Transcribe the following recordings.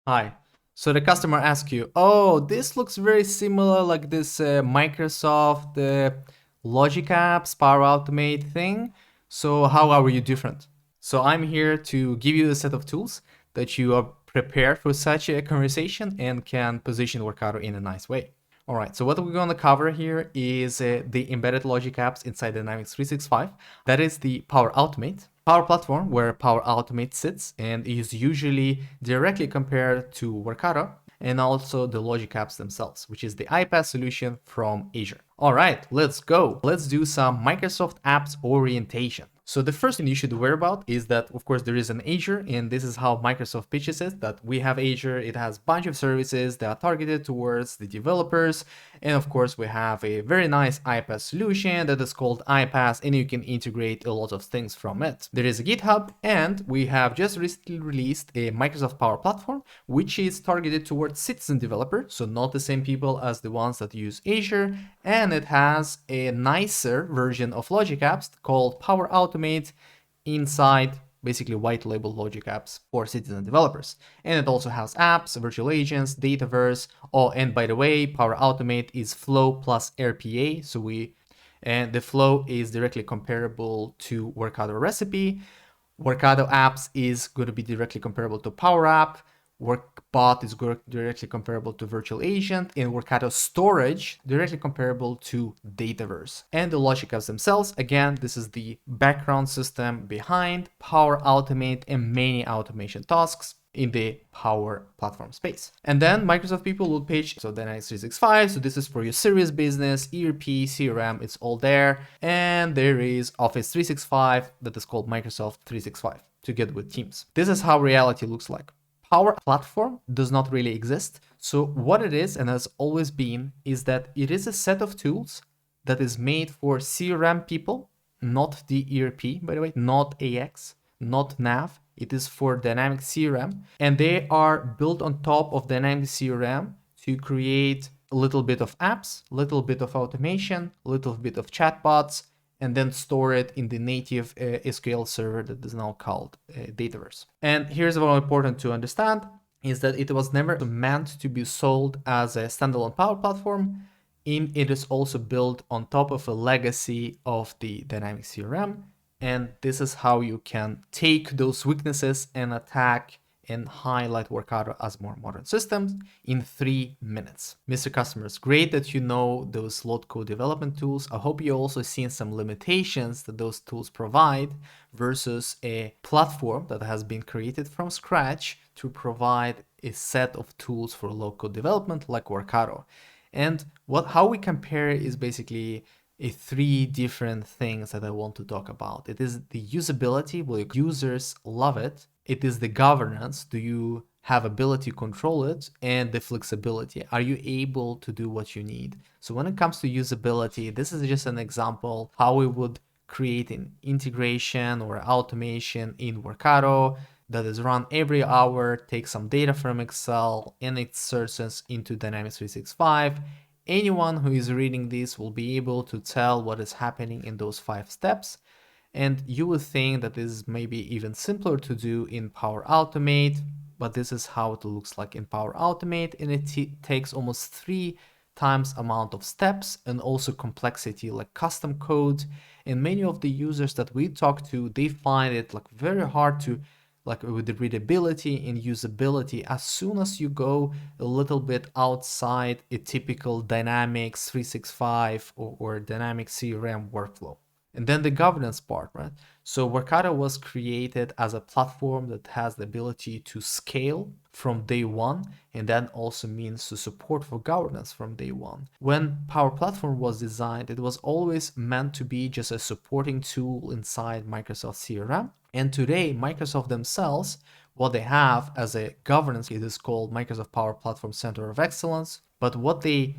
Hi. So the customer asks you, oh, this looks very similar like this Microsoft Logic Apps Power Automate thing. So how are you different? So I'm here to give you a set of tools that you are prepared for such a conversation and can position Workato in a nice way. All right, so what we're going to cover here is the embedded logic apps inside Dynamics 365. That is the Power Automate, Power Platform, where Power Automate sits and is usually directly compared to Workato, and also the logic apps themselves, which is the iPaaS solution from Azure. All right, let's go. Let's do some Microsoft apps orientation. So the first thing you should worry about is that, of course, there is an Azure, and this is how Microsoft pitches it, that we have Azure. It has a bunch of services that are targeted towards the developers. And of course, we have a very nice iPaaS solution that is called iPaaS, and you can integrate a lot of things from it. There is a GitHub, and we have just recently released a Microsoft Power Platform, which is targeted towards citizen developers, so not the same people as the ones that use Azure. And it has a nicer version of Logic Apps called Power Automate inside basically white label logic apps for citizen developers. And it also has apps, virtual agents, Dataverse. Oh, and by the way, Power Automate is Flow plus RPA. And the Flow is directly comparable to Workato Recipe. Workato Apps is going to be directly comparable to Power App. Workbot is directly comparable to Virtual Agent, and Workato Storage directly comparable to Dataverse. And the logic apps themselves, again, this is the background system behind Power Automate and many automation tasks in the Power Platform space. And then Microsoft people will pitch, so Dynamics 365, so this is for your serious business, ERP, CRM, it's all there. And there is Office 365 that is called Microsoft 365 to get with Teams. This is how reality looks like. Power Platform does not really exist. So what it is, and has always been, is that it is a set of tools that is made for CRM people, not the ERP, by the way, not AX, not NAV. It is for Dynamics CRM, and they are built on top of Dynamics CRM to create a little bit of apps, little bit of automation, little bit of chatbots, and then store it in the native SQL server that is now called Dataverse. And here's what important to understand is that it was never meant to be sold as a standalone Power Platform. It is also built on top of a legacy of the Dynamics CRM. And this is how you can take those weaknesses and attack and highlight Workato as more modern systems in 3 minutes. Mr. Customers, great that you know those low code development tools. I hope you also seen some limitations that those tools provide versus a platform that has been created from scratch to provide a set of tools for low code development like Workato. And how we compare is basically three different things that I want to talk about. It is the usability, will users love it? It is the governance, do you have ability to control it? And the flexibility, are you able to do what you need? So when it comes to usability, this is just an example how we would create an integration or automation in Workato that is run every hour, takes some data from Excel and inserts it into Dynamics 365. Anyone who is reading this will be able to tell what is happening in those 5 steps. And you would think that this is maybe even simpler to do in Power Automate, but this is how it looks like in Power Automate, and it takes almost 3 times amount of steps and also complexity like custom code. And many of the users that we talk to, they find it like very hard to, like with the readability and usability, as soon as you go a little bit outside a typical Dynamics 365 or Dynamics CRM workflow. And then the governance part, right? So Workato was created as a platform that has the ability to scale from day one, and that also means to support for governance from day one. When Power Platform was designed, it was always meant to be just a supporting tool inside Microsoft CRM. And today, Microsoft themselves, what they have as a governance, it is called Microsoft Power Platform Center of Excellence. But what they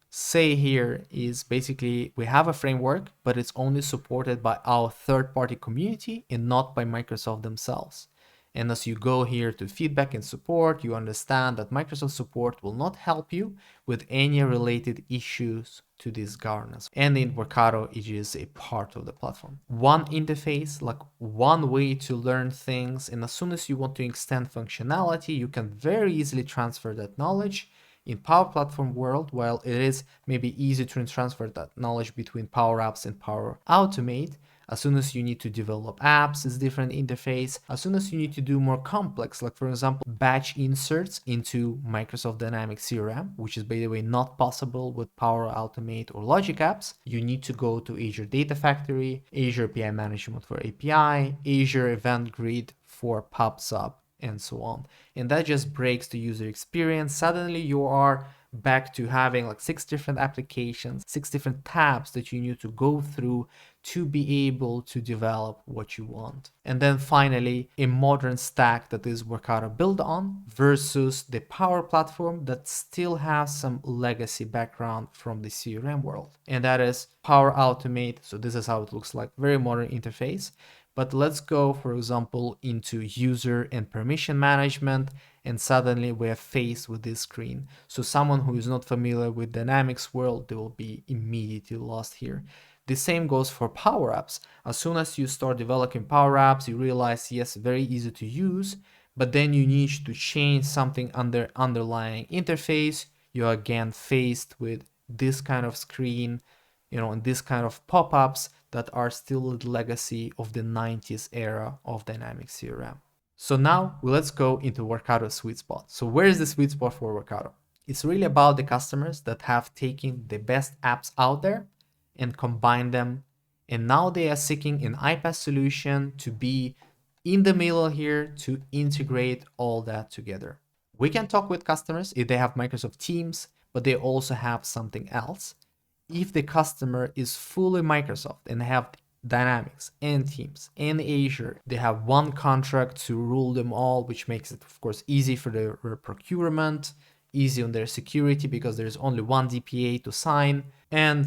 say here is basically we have a framework, but it's only supported by our third-party community and not by Microsoft themselves. And as you go here to feedback and support, you understand that Microsoft support will not help you with any related issues to this governance. And in Workato, it is a part of the platform. One interface, like one way to learn things. And as soon as you want to extend functionality, you can very easily transfer that knowledge in Power Platform world. While it is maybe easy to transfer that knowledge between Power Apps and Power Automate, as soon as you need to develop apps, it's different interface. As soon as you need to do more complex, like for example, batch inserts into Microsoft Dynamics CRM, which is by the way not possible with Power Automate or Logic Apps, you need to go to Azure Data Factory, Azure API Management for API, Azure Event Grid for PubSub, and so on. And that just breaks the user experience. Suddenly you are back to having like 6 different applications, 6 different tabs that you need to go through to be able to develop what you want. And then finally, a modern stack that is Workato built on versus the Power Platform that still has some legacy background from the CRM world. And that is Power Automate. So this is how it looks like, very modern interface. But let's go, for example, into user and permission management, and suddenly we're faced with this screen. So someone who is not familiar with Dynamics world, they will be immediately lost here. The same goes for Power Apps. As soon as you start developing Power Apps, you realize, yes, very easy to use, but then you need to change something under underlying interface. You're again faced with this kind of screen, and this kind of pop-ups that are still the legacy of the 90s era of Dynamics CRM. So now let's go into Workato's sweet spot. So where is the sweet spot for Workato? It's really about the customers that have taken the best apps out there and combined them. And now they are seeking an iPaaS solution to be in the middle here to integrate all that together. We can talk with customers if they have Microsoft Teams, but they also have something else. If the customer is fully Microsoft and have Dynamics and Teams and Azure, they have one contract to rule them all, which makes it, of course, easy for their procurement, easy on their security because there's only one DPA to sign, and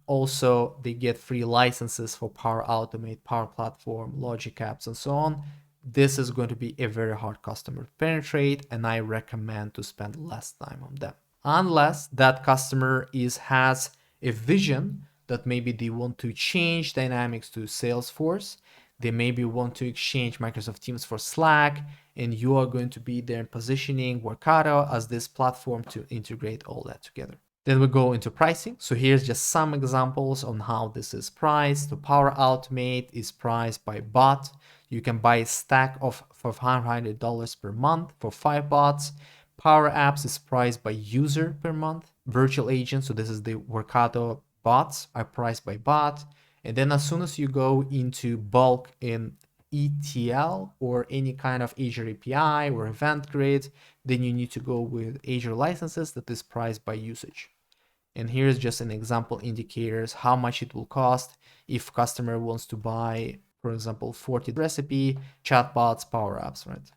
also they get free licenses for Power Automate, Power Platform, Logic Apps, and so on. This is going to be a very hard customer to penetrate, and I recommend to spend less time on them. Unless that customer has a vision that maybe they want to change Dynamics to Salesforce, they maybe want to exchange Microsoft Teams for Slack, and you are going to be there positioning Workato as this platform to integrate all that together. Then we go into pricing. So here's just some examples on how this is priced. The Power Automate is priced by bot. You can buy a stack of for $500 per month for 5 bots. Power Apps is priced by user per month. Virtual agents, so this is the Workato bots, are priced by bot. And then as soon as you go into bulk in ETL or any kind of Azure API or Event Grid, then you need to go with Azure licenses that is priced by usage. And here's just an example indicators how much it will cost if customer wants to buy, for example, 40 recipe, chatbots, Power Apps, right?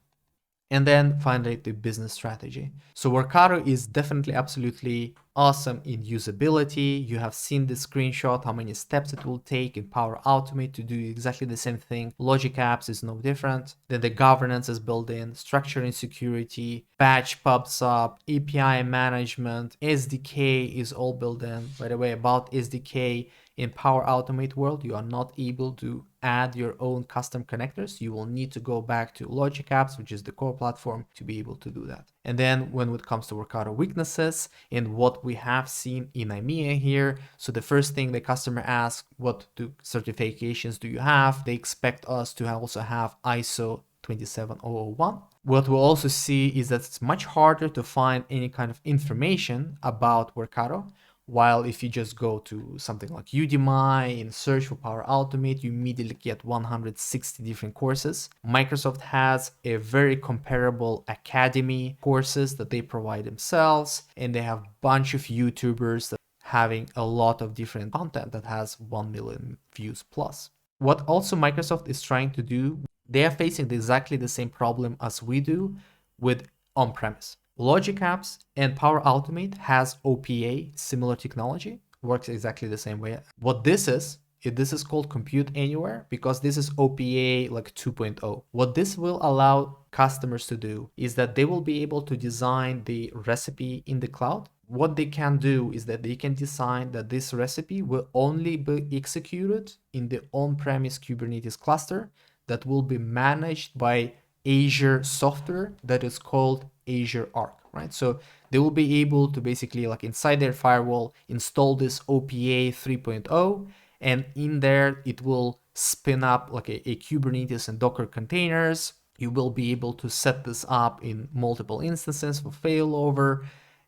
And then finally, the business strategy. So Workato is definitely absolutely awesome in usability. You have seen the screenshot, how many steps it will take in Power Automate to do exactly the same thing. Logic Apps is no different. Then the governance is built in, structure and security, batch, PubSub, API management, SDK is all built in. By the way, about SDK, in Power Automate world, you are not able to add your own custom connectors. You will need to go back to Logic Apps, which is the core platform, to be able to do that. And then when it comes to Workato weaknesses and what we have seen in IMEA here, so the first thing the customer asks, what certifications do you have? They expect us to also have ISO 27001. What we'll also see is that it's much harder to find any kind of information about Workato. While if you just go to something like Udemy and search for Power Automate, you immediately get 160 different courses. Microsoft has a very comparable academy courses that they provide themselves, and they have a bunch of YouTubers that having a lot of different content that has 1 million views plus. What also Microsoft is trying to do, they are facing exactly the same problem as we do with on-premise. Logic Apps and Power Automate has OPA, similar technology, works exactly the same way. What this is This is called Compute Anywhere because this is OPA like 2.0. What this will allow customers to do is that they will be able to design the recipe in the cloud. What they can do is that they can design that this recipe will only be executed in the on-premise Kubernetes cluster that will be managed by Azure software that is called Azure Arc, right? So they will be able to basically like inside their firewall install this OPA 3.0, and in there it will spin up like a Kubernetes and Docker containers. You will be able to set this up in multiple instances for failover,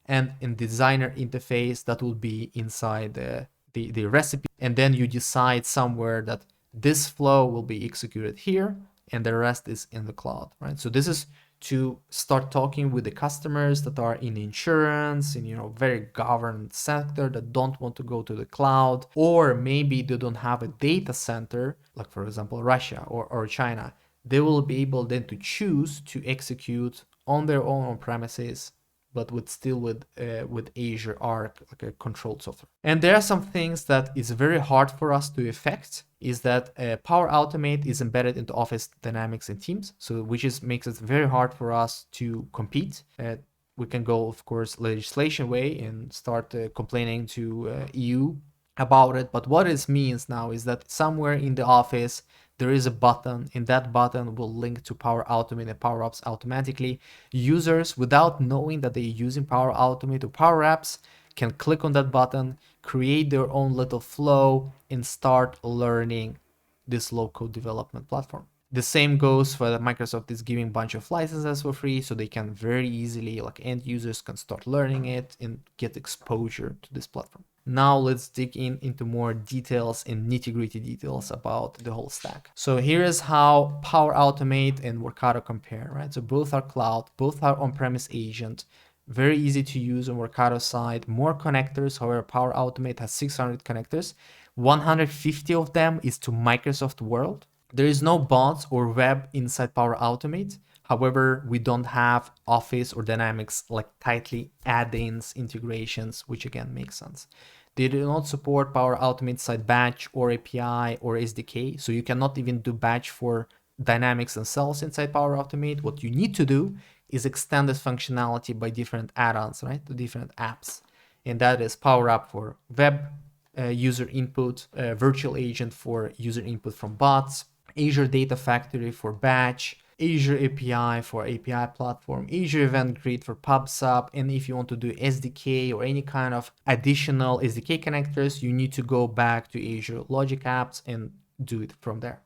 and in designer interface that will be inside the recipe. And then you decide somewhere that this flow will be executed here and the rest is in the cloud, right? So this is to start talking with the customers that are in insurance, in very governed sector that don't want to go to the cloud, or maybe they don't have a data center, like for example Russia or China. They will be able then to choose to execute on their own on premises, but with Azure Arc, like a controlled software. And there are some things that is very hard for us to effect, is that Power Automate is embedded into Office Dynamics and Teams, so which makes it very hard for us to compete. We can go, of course, legislation way and start complaining to EU about it. But what it means now is that somewhere in the Office, there is a button, and that button will link to Power Automate and Power Apps automatically. Users, without knowing that they're using Power Automate or Power Apps, can click on that button, create their own little flow, and start learning this low-code development platform. The same goes for that Microsoft is giving a bunch of licenses for free, so they can very easily, like end users can start learning it and get exposure to this platform. Now let's dig into more details and nitty-gritty details about the whole stack. So here is how Power Automate and Workato compare, right? So both are cloud, both are on-premise agent, very easy to use on Workato side, more connectors. However, Power Automate has 600 connectors. 150 of them is to Microsoft World. There is no bots or web inside Power Automate. However, we don't have Office or Dynamics like tightly add-ins integrations, which again makes sense. They do not support Power Automate side batch or API or SDK, so you cannot even do batch for Dynamics themselves inside Power Automate. What you need to do is extend this functionality by different add-ons, right? The different apps. And that is Power App for web user input, virtual agent for user input from bots, Azure Data Factory for batch, Azure API for API platform, Azure Event Grid for PubSub, and if you want to do SDK or any kind of additional SDK connectors, you need to go back to Azure Logic Apps and do it from there.